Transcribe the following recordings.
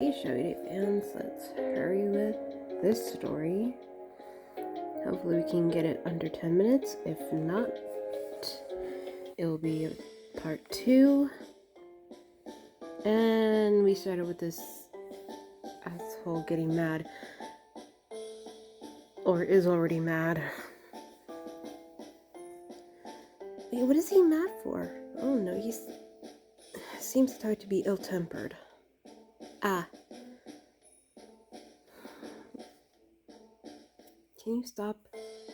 Hey, Shiny fans, let's hurry with this story. Hopefully we can get it under 10 minutes. If not, it'll be part 2. And we started with this asshole getting mad. Or is already mad. Wait, what is he mad for? Oh no, he seems to be ill-tempered. Ah. Can you stop?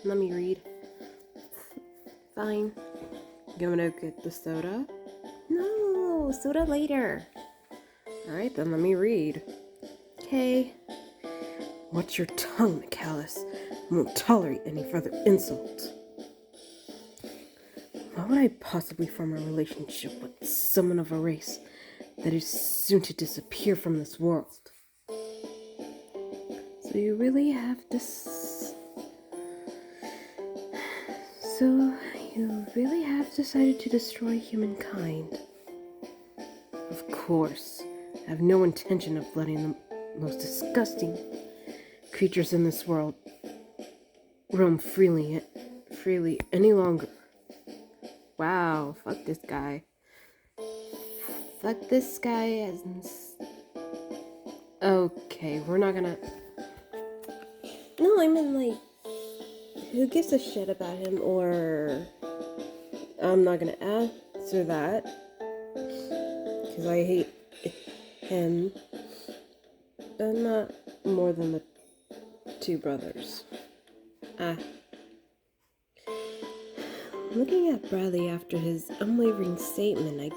Let me read. Fine. Gonna get the soda? No, soda later. Alright, then let me read. Okay. Watch your tongue, Callus. I won't tolerate any further insult. Why would I possibly form a relationship with someone of a race that is soon to disappear from this world? So you really have decided to destroy humankind. Of course, I have no intention of letting the most disgusting creatures in this world roam freely any longer. Wow, fuck this guy. Fuck this guy Okay, we're not gonna... No, I mean, like, who gives a shit about him, or... I'm not gonna answer that, because I hate him, but not more than the two brothers. Looking at Bradley after his unwavering statement, I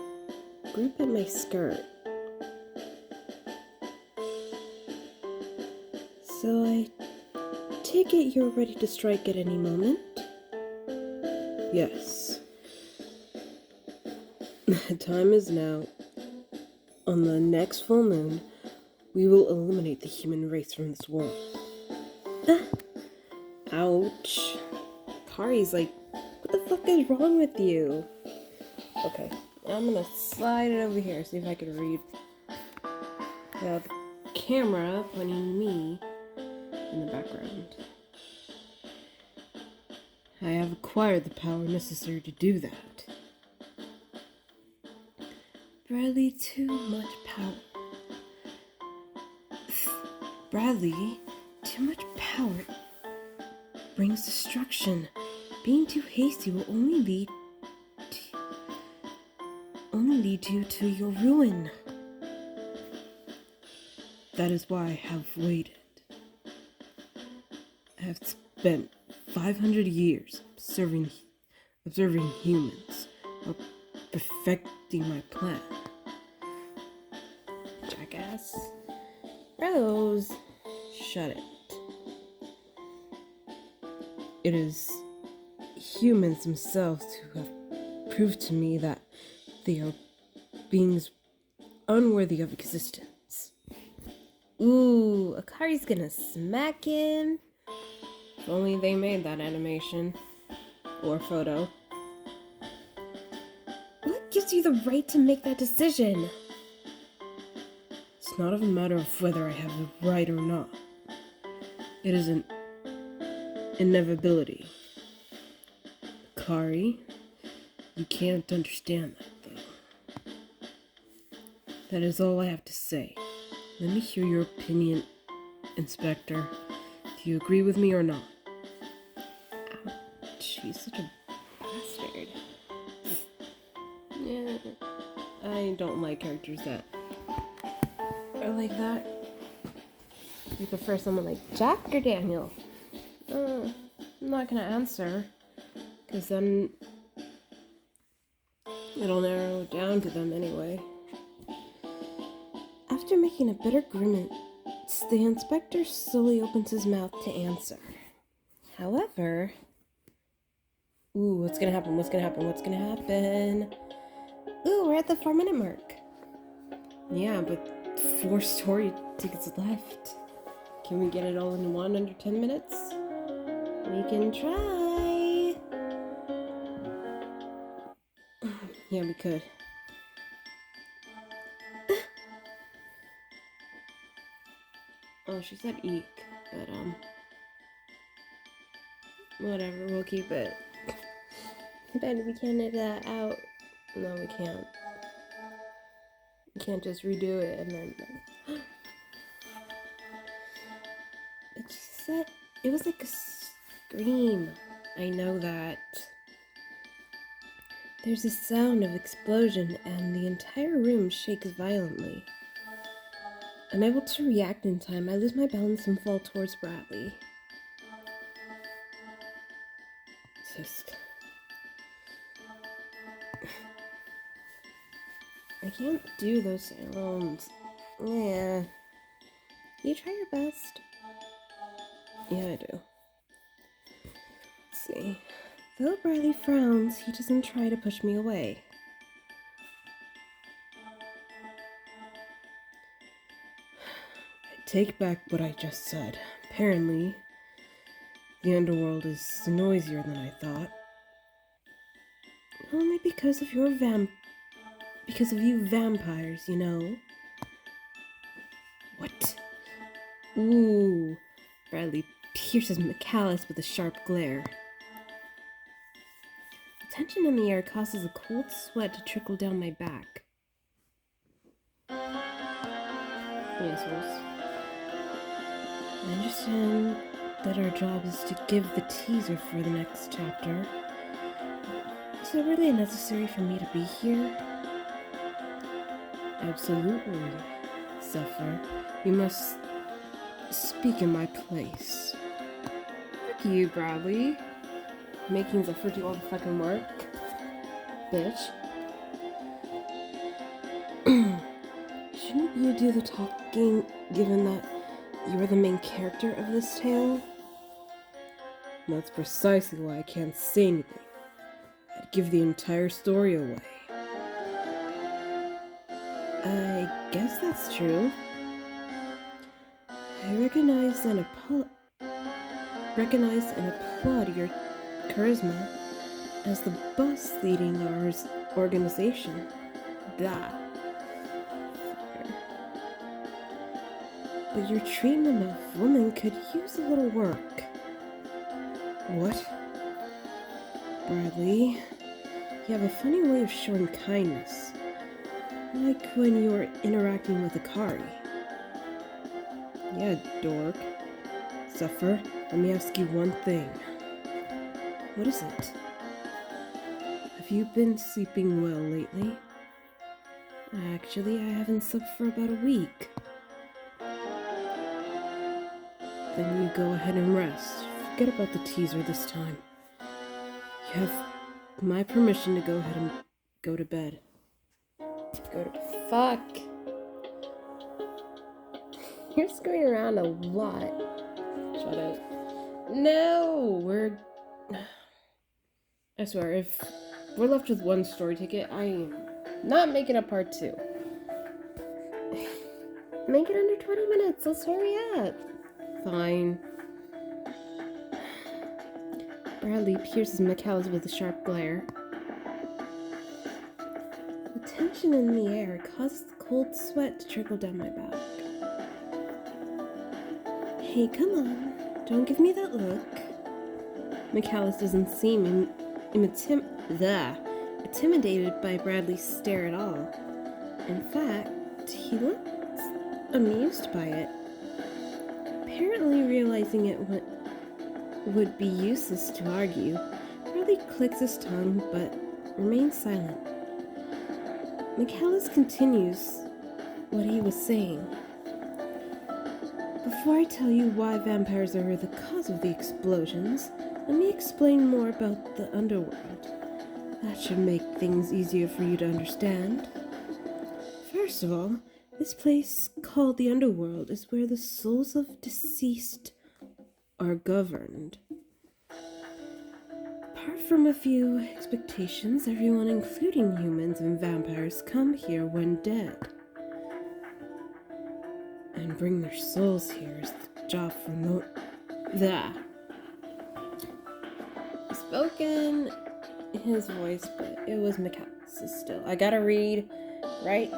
grip at my skirt. So I take it you're ready to strike at any moment? Yes. The time is now. On the next full moon, we will eliminate the human race from this world. Ouch. Kari's like, what the fuck is wrong with you? Okay, I'm gonna slide it over here, see if I can read. The camera pointing me in the background. I have acquired the power necessary to do that. Bradley, too much power. Bradley, too much power brings destruction. Being too hasty will only lead you to your ruin. That is why I have waited. I have spent 500 years observing humans, while perfecting my plan. Jackass. Rose, shut it. It is humans themselves who have proved to me that they are beings unworthy of existence. Ooh, Akari's gonna smack him. If only they made that animation. Or photo. What gives you the right to make that decision? It's not a matter of whether I have the right or not. It is an inevitability. Akari, you can't understand that, though. That is all I have to say. Let me hear your opinion, Inspector. Do you agree with me or not? Ouch, he's such a bastard. Yeah, I don't like characters that are like that. You prefer someone like Jack or Daniel? I'm not gonna answer, because then it'll narrow down to them anyway. After making a bitter grimace, the inspector slowly opens his mouth to answer. However... Ooh, what's gonna happen? Ooh, we're at the 4-minute mark. Yeah, but 4 story tickets left. Can we get it all in one under 10 minutes? We can try. Yeah, we could. Oh, she said eek, but whatever, we'll keep it. Ben, we can't edit that out. No, we can't. We can't just redo it and then. But she said it was like a scream. I know that. There's a sound of explosion and the entire room shakes violently. Unable to react in time, I lose my balance and fall towards Bradley. Just... I can't do those sounds. Yeah. You try your best. Yeah, I do. Let's see. Though Bradley frowns, he doesn't try to push me away. I take back what I just said. Apparently, the underworld is noisier than I thought. Only because of you vampires, you know. What? Ooh. Bradley pierces McAllis with a sharp glare. The tension in the air causes a cold sweat to trickle down my back. Assholes. I understand that our job is to give the teaser for the next chapter. Is it really necessary for me to be here? Absolutely, Zephyr. You must speak in my place. Fuck you, Bradley. Making Zephyr do all the fucking work. Bitch. Shouldn't you do the talking, given that you're the main character of this tale? That's precisely why I can't say anything. I'd give the entire story away. I guess that's true. I recognize and applaud your charisma as the boss leading our organization. That. But your treatment of women could use a little work. What? Bradley, you have a funny way of showing kindness. Like when you're interacting with Akari. Yeah, dork. Zephyr, let me ask you one thing. What is it? Have you been sleeping well lately? Actually, I haven't slept for about a week. Then you go ahead and rest. Forget about the teaser this time. You have my permission to go ahead and go to bed. Fuck. You're screwing around a lot. Shut up. No, I swear, if we're left with one story ticket, I am not making a part 2. Make it under 20 minutes. Let's hurry up. Fine. Bradley pierces McAllis with a sharp glare. The tension in the air causes the cold sweat to trickle down my back. Hey, come on. Don't give me that look. McAllis doesn't seem intimidated by Bradley's stare at all. In fact, he looks amused by it. Apparently realizing it would be useless to argue, Bradley clicks his tongue but remains silent. McAllis continues what he was saying. Before I tell you why vampires are the cause of the explosions, let me explain more about the underworld. That should make things easier for you to understand. First of all, this place called the underworld is where the souls of deceased are governed. Apart from a few expectations, everyone, including humans and vampires, come here when dead. And bring their souls here is the job for spoken in his voice, but it was McAllis still. I gotta read right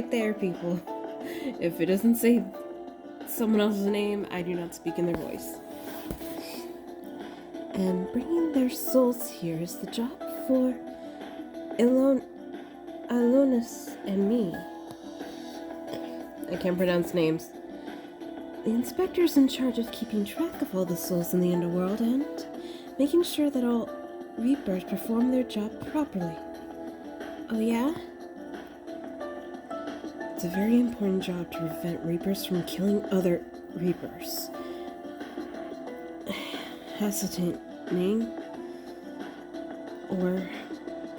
there, people. If it doesn't say someone else's name, I do not speak in their voice. And bringing their souls here is the job for Ilonis and me. I can't pronounce names. The inspector's in charge of keeping track of all the souls in the underworld and making sure that all Reapers perform their job properly. Oh yeah? It's a very important job to prevent Reapers from killing other Reapers. Hesitating or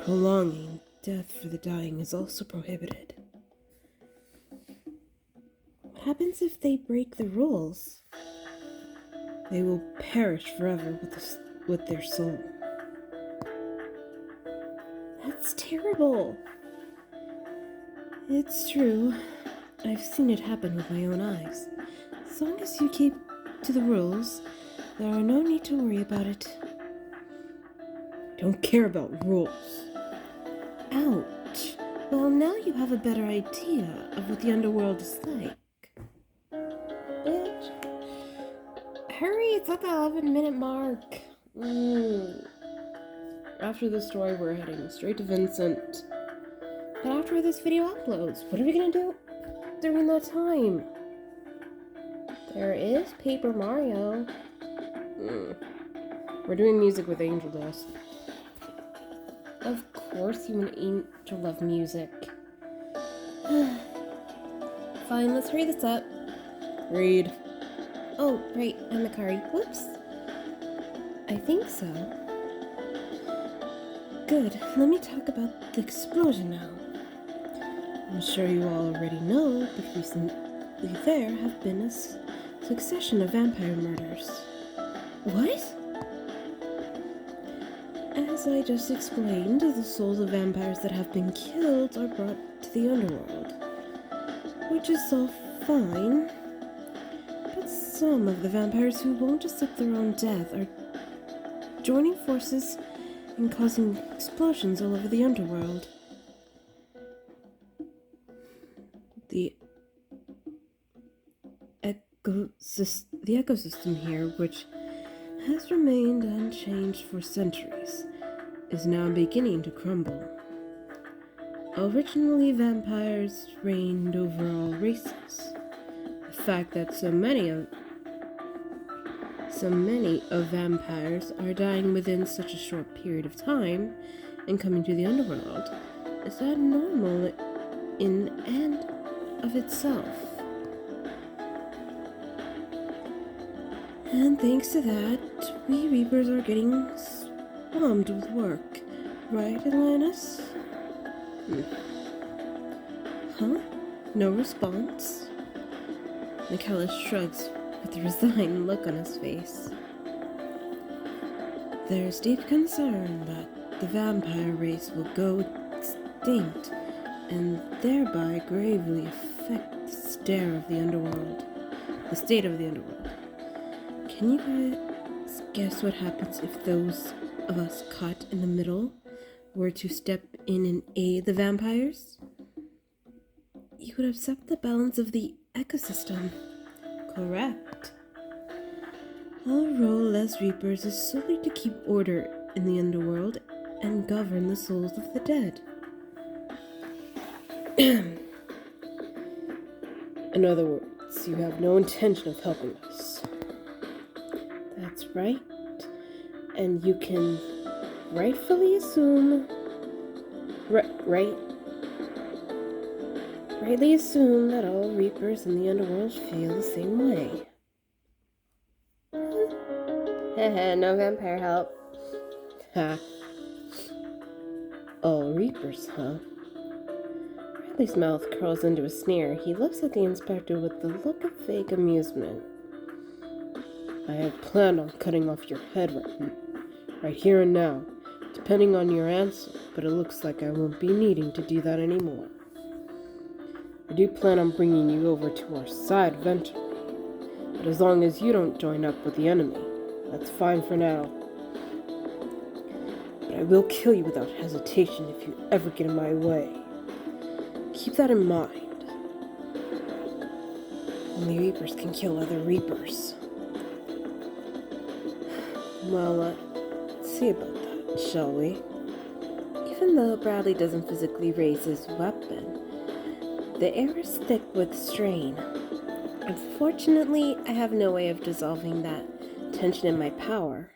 prolonging death for the dying is also prohibited. What happens if they break the rules? They will perish forever with their soul. That's terrible. It's true. I've seen it happen with my own eyes. As long as you keep to the rules, there are no need to worry about it. Don't care about rules. Ouch. Well, now you have a better idea of what the underworld is like. Bitch. Hurry, it's at the 11-minute mark. After this story, we're heading straight to Vincent. But after this video uploads, what are we gonna do during that time? There is Paper Mario. We're doing music with Angel Dust. Of course you and Angel love music. Fine, let's hurry this up. Read. Oh, right, I'm Akari. Whoops. I think so. Good, let me talk about the explosion now. I'm sure you all already know, but recently there have been a succession of vampire murders. What? As I just explained, the souls of vampires that have been killed are brought to the underworld, which is all fine. But some of the vampires who won't accept their own death are joining forces and causing explosions all over the underworld. The ecosystem here, which has remained unchanged for centuries, is now beginning to crumble. Originally, vampires reigned over all races. The fact that so many of vampires are dying within such a short period of time and coming to the underworld is abnormal in and of itself. And thanks to that, we Reapers are getting swamped with work. Right, Atlantis? Huh? No response? Michaelis shrugs with a resigned look on his face. There's deep concern that the vampire race will go extinct and thereby gravely affect the state of the underworld. Can you guys guess what happens if those of us caught in the middle were to step in and aid the vampires? You would upset the balance of the ecosystem. Correct. Our role as Reapers is solely to keep order in the underworld and govern the souls of the dead. In other words, you have no intention of helping us. That's right. And you can rightfully assume... rightly assume that all Reapers in the underworld feel the same way. Haha, no vampire help. Ha. All Reapers, huh? Riley's mouth curls into a sneer. He looks at the inspector with the look of vague amusement. I had planned on cutting off your head right here and now, depending on your answer, but it looks like I won't be needing to do that anymore. I do plan on bringing you over to our side eventually, but as long as you don't join up with the enemy, that's fine for now. But I will kill you without hesitation if you ever get in my way. Keep that in mind. Only Reapers can kill other Reapers. Well, let's see about that, shall we? Even though Bradley doesn't physically raise his weapon, the air is thick with strain. Unfortunately, I have no way of dissolving that tension in my power.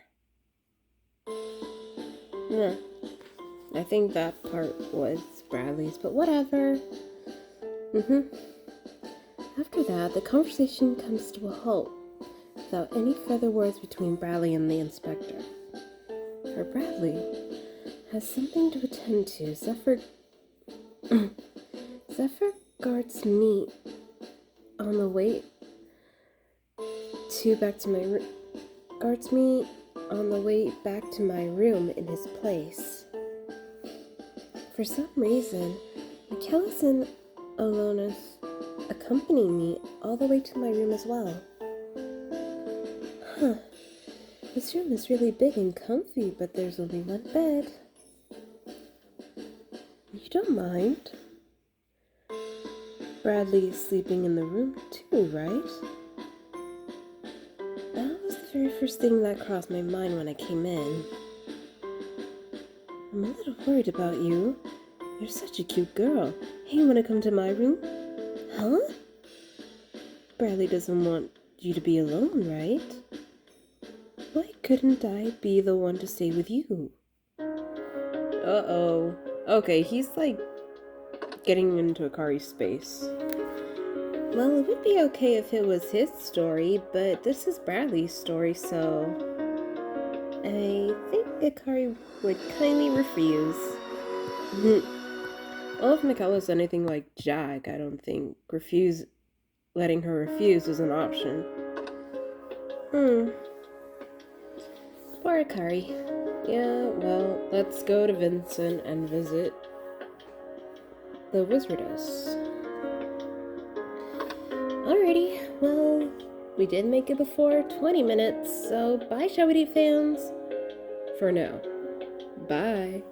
Nah, I think that part was Bradley's, but whatever. After that, the conversation comes to a halt, without any further words between Bradley and the inspector. For Bradley has something to attend to. Zephyr guards me on the way back to my room in his place. For some reason, Michaelis and Alonis accompany me all the way to my room as well. Huh. This room is really big and comfy, but there's only one bed. You don't mind? Bradley is sleeping in the room too, right? That was the very first thing that crossed my mind when I came in. I'm a little worried about you. You're such a cute girl. Hey, wanna come to my room? Huh? Bradley doesn't want you to be alone, right? Why couldn't I be the one to stay with you? Uh-oh. Okay, he's like getting into Akari's space. Well, it would be okay if it was his story, but this is Bradley's story, so I think Akari would kindly refuse. Well, if Michaela's anything like Jack, I don't think letting her refuse is an option. Poor Akari. Yeah, well, let's go to Vincent and visit the Wizardess. Alrighty, well, we did make it before 20 minutes, so bye, Showity fans. For now. Bye.